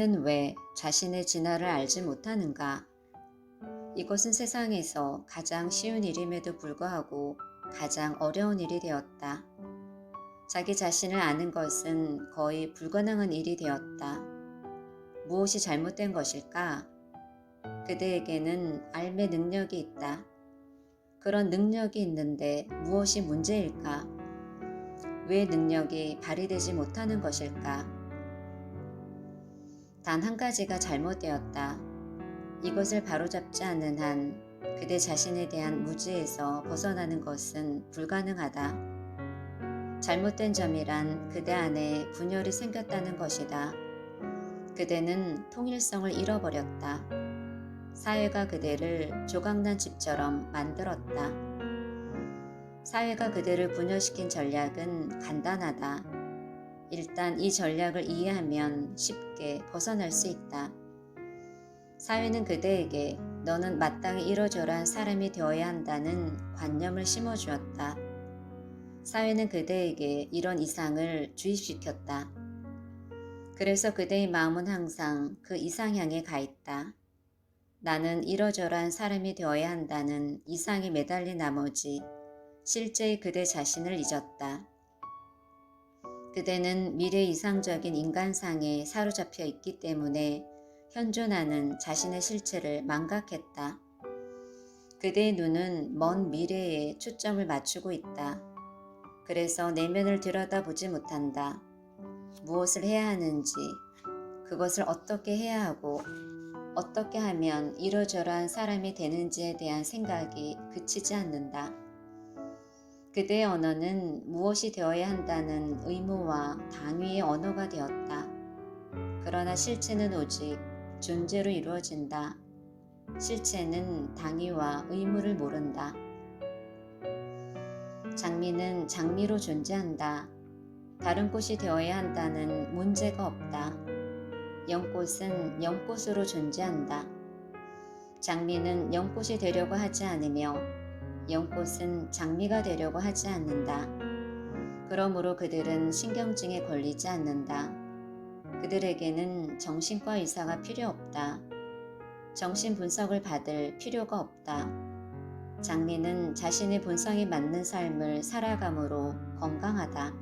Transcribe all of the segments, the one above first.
우리는 왜 자신의 진화를 알지 못하는가? 이것은 세상에서 가장 쉬운 일임에도 불구하고 가장 어려운 일이 되었다. 자기 자신을 아는 것은 거의 불가능한 일이 되었다. 무엇이 잘못된 것일까? 그대에게는 알매 능력이 있다. 그런 능력이 있는데 무엇이 문제일까? 왜 능력이 발휘되지 못하는 것일까? 단 한 가지가 잘못되었다. 이것을 바로잡지 않는 한 그대 자신에 대한 무지에서 벗어나는 것은 불가능하다. 잘못된 점이란 그대 안에 분열이 생겼다는 것이다. 그대는 통일성을 잃어버렸다. 사회가 그대를 조각난 집처럼 만들었다. 사회가 그대를 분열시킨 전략은 간단하다. 일단 이 전략을 이해하면 쉽게 벗어날 수 있다. 사회는 그대에게 너는 마땅히 이러저러한 사람이 되어야 한다는 관념을 심어주었다. 사회는 그대에게 이런 이상을 주입시켰다. 그래서 그대의 마음은 항상 그 이상향에 가 있다. 나는 이러저러한 사람이 되어야 한다는 이상에 매달린 나머지 실제의 그대 자신을 잊었다. 그대는 미래 이상적인 인간상에 사로잡혀 있기 때문에 현존하는 자신의 실체를 망각했다. 그대의 눈은 먼 미래에 초점을 맞추고 있다. 그래서 내면을 들여다보지 못한다. 무엇을 해야 하는지, 그것을 어떻게 해야 하고, 어떻게 하면 이러저러한 사람이 되는지에 대한 생각이 그치지 않는다. 그대의 언어는 무엇이 되어야 한다는 의무와 당위의 언어가 되었다. 그러나 실체는 오직 존재로 이루어진다. 실체는 당위와 의무를 모른다. 장미는 장미로 존재한다. 다른 꽃이 되어야 한다는 문제가 없다. 연꽃은 연꽃으로 존재한다. 장미는 연꽃이 되려고 하지 않으며 연꽃은 장미가 되려고 하지 않는다. 그러므로 그들은 신경증에 걸리지 않는다. 그들에게는 정신과 의사가 필요 없다. 정신 분석을 받을 필요가 없다. 장미는 자신의 본성에 맞는 삶을 살아감으로 건강하다.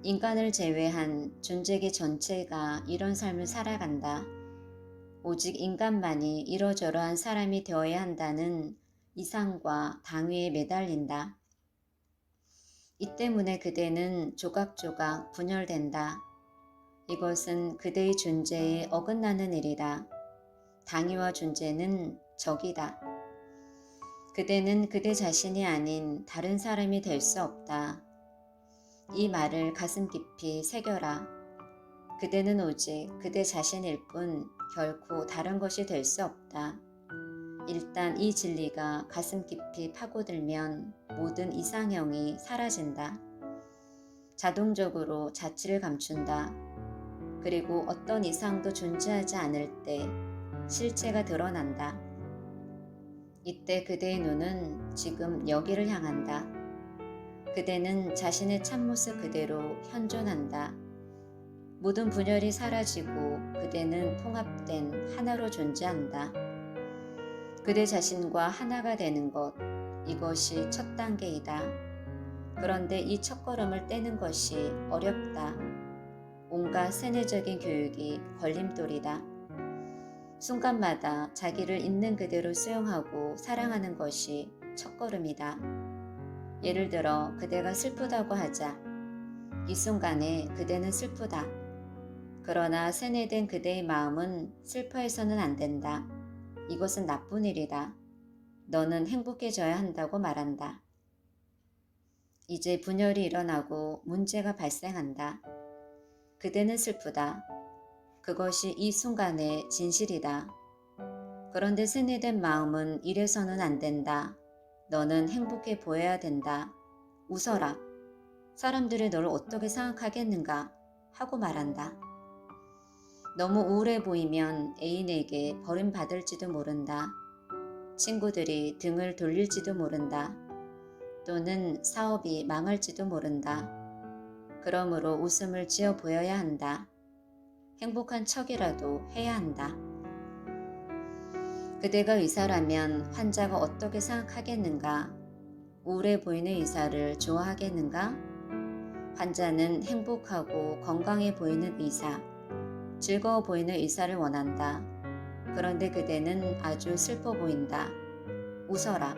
인간을 제외한 존재계 전체가 이런 삶을 살아간다. 오직 인간만이 이러저러한 사람이 되어야 한다는 이상과 당위에 매달린다. 이 때문에 그대는 조각조각 분열된다. 이것은 그대의 존재에 어긋나는 일이다. 당위와 존재는 적이다. 그대는 그대 자신이 아닌 다른 사람이 될 수 없다. 이 말을 가슴 깊이 새겨라. 그대는 오직 그대 자신일 뿐 결코 다른 것이 될 수 없다. 일단 이 진리가 가슴 깊이 파고들면 모든 이상형이 사라진다. 자동적으로 자취를 감춘다. 그리고 어떤 이상도 존재하지 않을 때 실체가 드러난다. 이때 그대의 눈은 지금 여기를 향한다. 그대는 자신의 참모습 그대로 현존한다. 모든 분열이 사라지고 그대는 통합된 하나로 존재한다. 그대 자신과 하나가 되는 것, 이것이 첫 단계이다. 그런데 이 첫걸음을 떼는 것이 어렵다. 온갖 세뇌적인 교육이 걸림돌이다. 순간마다 자기를 있는 그대로 수용하고 사랑하는 것이 첫걸음이다. 예를 들어 그대가 슬프다고 하자. 이 순간에 그대는 슬프다. 그러나 세뇌된 그대의 마음은 슬퍼해서는 안 된다. 이것은 나쁜 일이다. 너는 행복해져야 한다고 말한다. 이제 분열이 일어나고 문제가 발생한다. 그대는 슬프다. 그것이 이 순간의 진실이다. 그런데 세뇌된 마음은 이래서는 안 된다. 너는 행복해 보여야 된다. 웃어라. 사람들이 너를 어떻게 생각하겠는가 하고 말한다. 너무 우울해 보이면 애인에게 버림받을지도 모른다. 친구들이 등을 돌릴지도 모른다. 또는 사업이 망할지도 모른다. 그러므로 웃음을 지어 보여야 한다. 행복한 척이라도 해야 한다. 그대가 의사라면 환자가 어떻게 생각하겠는가? 우울해 보이는 의사를 좋아하겠는가? 환자는 행복하고 건강해 보이는 의사, 즐거워 보이는 의사를 원한다. 그런데 그대는 아주 슬퍼 보인다. 웃어라.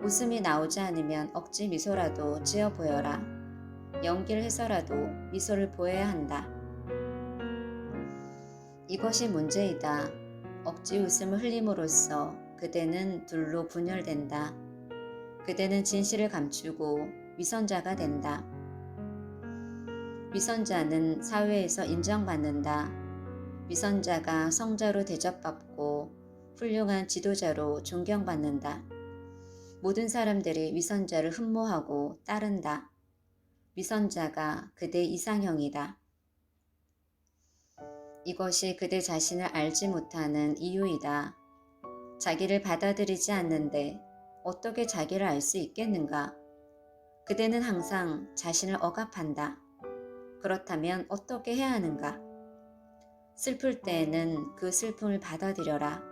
웃음이 나오지 않으면 억지 미소라도 지어 보여라. 연기를 해서라도 미소를 보여야 한다. 이것이 문제이다. 억지 웃음을 흘림으로써 그대는 둘로 분열된다. 그대는 진실을 감추고 위선자가 된다. 위선자는 사회에서 인정받는다. 위선자가 성자로 대접받고 훌륭한 지도자로 존경받는다. 모든 사람들이 위선자를 흠모하고 따른다. 위선자가 그대 이상형이다. 이것이 그대 자신을 알지 못하는 이유이다. 자기를 받아들이지 않는데 어떻게 자기를 알 수 있겠는가? 그대는 항상 자신을 억압한다. 그렇다면 어떻게 해야 하는가? 슬플 때에는 그 슬픔을 받아들여라.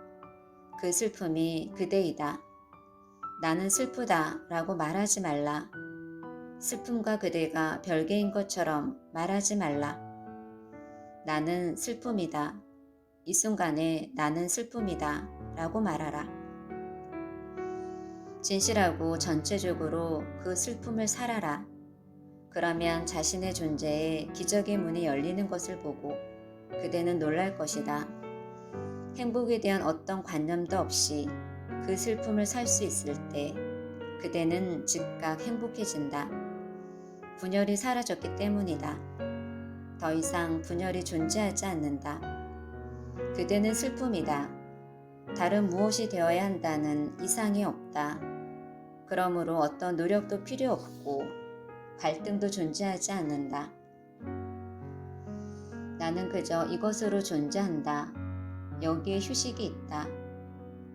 그 슬픔이 그대이다. 나는 슬프다 라고 말하지 말라. 슬픔과 그대가 별개인 것처럼 말하지 말라. 나는 슬픔이다. 이 순간에 나는 슬픔이다 라고 말하라. 진실하고 전체적으로 그 슬픔을 살아라. 그러면 자신의 존재에 기적의 문이 열리는 것을 보고 그대는 놀랄 것이다. 행복에 대한 어떤 관념도 없이 그 슬픔을 살 수 있을 때 그대는 즉각 행복해진다. 분열이 사라졌기 때문이다. 더 이상 분열이 존재하지 않는다. 그대는 슬픔이다. 다른 무엇이 되어야 한다는 이상이 없다. 그러므로 어떤 노력도 필요 없고 갈등도 존재하지 않는다. 나는 그저 이것으로 존재한다. 여기에 휴식이 있다.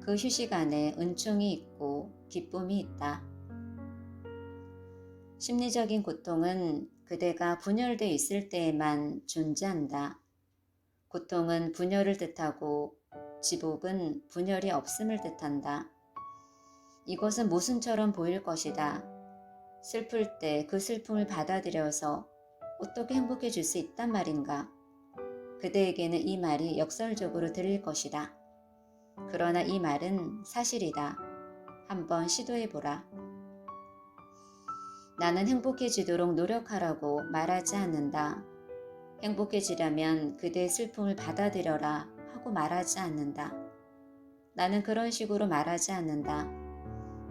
그 휴식 안에 은총이 있고 기쁨이 있다. 심리적인 고통은 그대가 분열되어 있을 때에만 존재한다. 고통은 분열을 뜻하고 지복은 분열이 없음을 뜻한다. 이것은 모순처럼 보일 것이다. 슬플 때 그 슬픔을 받아들여서 어떻게 행복해질 수 있단 말인가? 그대에게는 이 말이 역설적으로 들릴 것이다. 그러나 이 말은 사실이다. 한번 시도해보라. 나는 행복해지도록 노력하라고 말하지 않는다. 행복해지려면 그대의 슬픔을 받아들여라 하고 말하지 않는다. 나는 그런 식으로 말하지 않는다.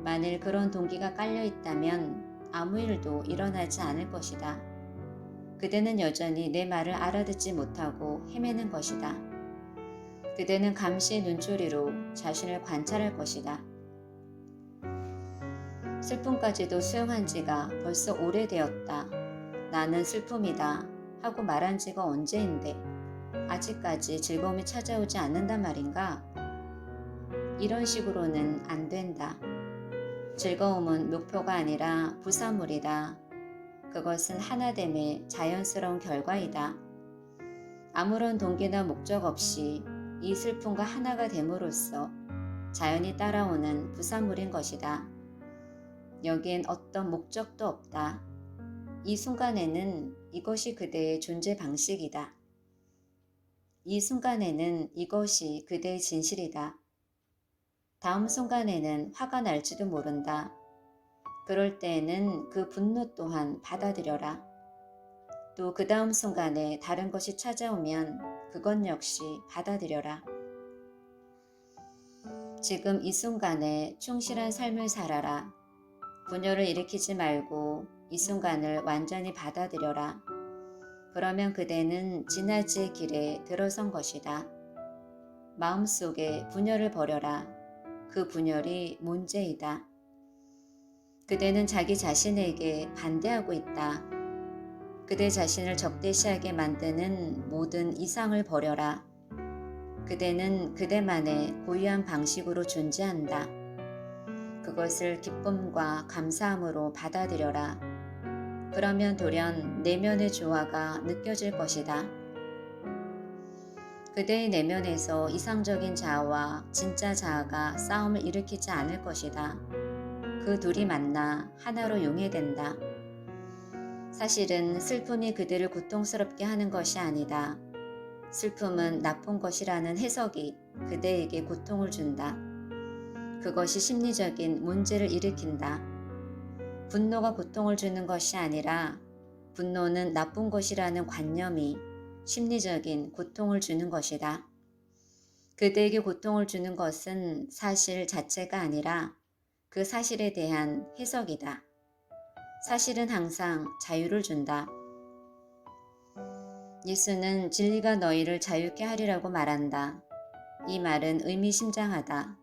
만일 그런 동기가 깔려 있다면 아무 일도 일어나지 않을 것이다. 그대는 여전히 내 말을 알아듣지 못하고 헤매는 것이다. 그대는 감시의 눈초리로 자신을 관찰할 것이다. 슬픔까지도 수용한 지가 벌써 오래되었다. 나는 슬픔이다 하고 말한 지가 언제인데 아직까지 즐거움이 찾아오지 않는단 말인가? 이런 식으로는 안 된다. 즐거움은 목표가 아니라 부산물이다. 그것은 하나됨의 자연스러운 결과이다. 아무런 동기나 목적 없이 이 슬픔과 하나가 됨으로써 자연히 따라오는 부산물인 것이다. 여기엔 어떤 목적도 없다. 이 순간에는 이것이 그대의 존재 방식이다. 이 순간에는 이것이 그대의 진실이다. 다음 순간에는 화가 날지도 모른다. 그럴 때에는 그 분노 또한 받아들여라. 또 그 다음 순간에 다른 것이 찾아오면 그것 역시 받아들여라. 지금 이 순간에 충실한 삶을 살아라. 분열을 일으키지 말고 이 순간을 완전히 받아들여라. 그러면 그대는 진화지의 길에 들어선 것이다. 마음속에 분열을 버려라. 그 분열이 문제이다. 그대는 자기 자신에게 반대하고 있다. 그대 자신을 적대시하게 만드는 모든 이상을 버려라. 그대는 그대만의 고유한 방식으로 존재한다. 그것을 기쁨과 감사함으로 받아들여라. 그러면 돌연 내면의 조화가 느껴질 것이다. 그대의 내면에서 이상적인 자아와 진짜 자아가 싸움을 일으키지 않을 것이다. 그 둘이 만나 하나로 용해된다. 사실은 슬픔이 그대를 고통스럽게 하는 것이 아니다. 슬픔은 나쁜 것이라는 해석이 그대에게 고통을 준다. 그것이 심리적인 문제를 일으킨다. 분노가 고통을 주는 것이 아니라 분노는 나쁜 것이라는 관념이 심리적인 고통을 주는 것이다. 그대에게 고통을 주는 것은 사실 자체가 아니라 그 사실에 대한 해석이다. 사실은 항상 자유를 준다. 예수는 진리가 너희를 자유케 하리라고 말한다. 이 말은 의미심장하다.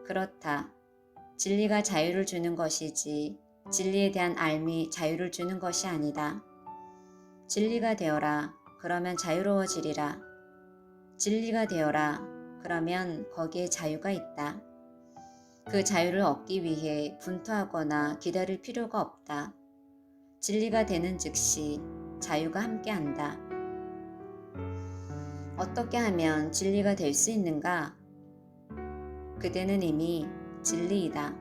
그렇다. 진리가 자유를 주는 것이지 진리에 대한 알미 자유를 주는 것이 아니다. 진리가 되어라. 그러면 자유로워지리라. 진리가 되어라. 그러면 거기에 자유가 있다. 그 자유를 얻기 위해 분투하거나 기다릴 필요가 없다. 진리가 되는 즉시 자유가 함께한다. 어떻게 하면 진리가 될 수 있는가? 그대는 이미 진리이다.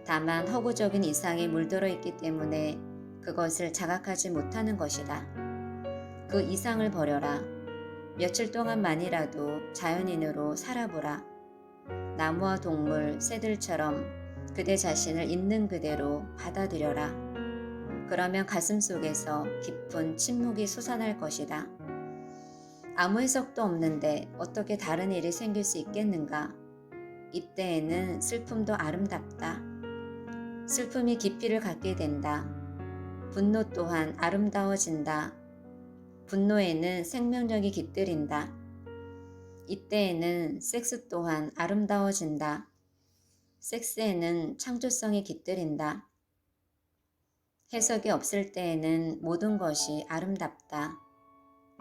다만 허구적인 이상에 물들어 있기 때문에 그것을 자각하지 못하는 것이다. 그 이상을 버려라. 며칠 동안만이라도 자연인으로 살아보라. 나무와 동물, 새들처럼 그대 자신을 있는 그대로 받아들여라. 그러면 가슴 속에서 깊은 침묵이 솟아날 것이다. 아무 해석도 없는데 어떻게 다른 일이 생길 수 있겠는가? 이때에는 슬픔도 아름답다. 슬픔이 깊이를 갖게 된다. 분노 또한 아름다워진다. 분노에는 생명력이 깃들인다. 이때에는 섹스 또한 아름다워진다. 섹스에는 창조성이 깃들인다. 해석이 없을 때에는 모든 것이 아름답다.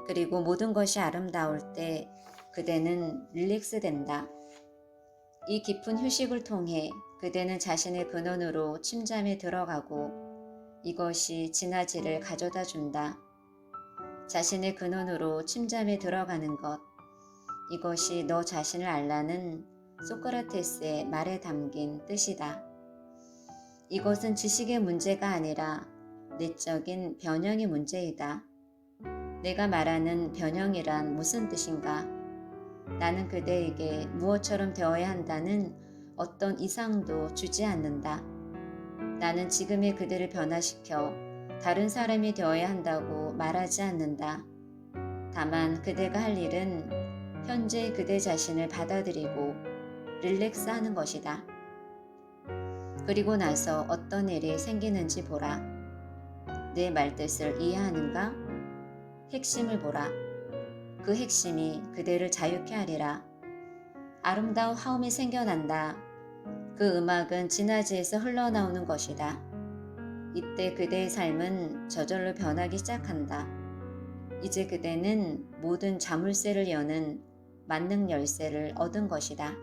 그리고 모든 것이 아름다울 때 그대는 릴렉스 된다. 이 깊은 휴식을 통해 그대는 자신의 근원으로 침잠에 들어가고 이것이 진화지를 가져다 준다. 자신의 근원으로 침잠에 들어가는 것, 이것이 너 자신을 알라는 소크라테스의 말에 담긴 뜻이다. 이것은 지식의 문제가 아니라 내적인 변형의 문제이다. 내가 말하는 변형이란 무슨 뜻인가? 나는 그대에게 무엇처럼 되어야 한다는 어떤 이상도 주지 않는다. 나는 지금의 그대를 변화시켜 다른 사람이 되어야 한다고 말하지 않는다. 다만 그대가 할 일은 현재의 그대 자신을 받아들이고 릴렉스 하는 것이다. 그리고 나서 어떤 일이 생기는지 보라. 내 말뜻을 이해하는가? 핵심을 보라. 그 핵심이 그대를 자유케 하리라. 아름다운 화음이 생겨난다. 그 음악은 진화지에서 흘러나오는 것이다. 이때 그대의 삶은 저절로 변하기 시작한다. 이제 그대는 모든 자물쇠를 여는 만능 열쇠를 얻은 것이다.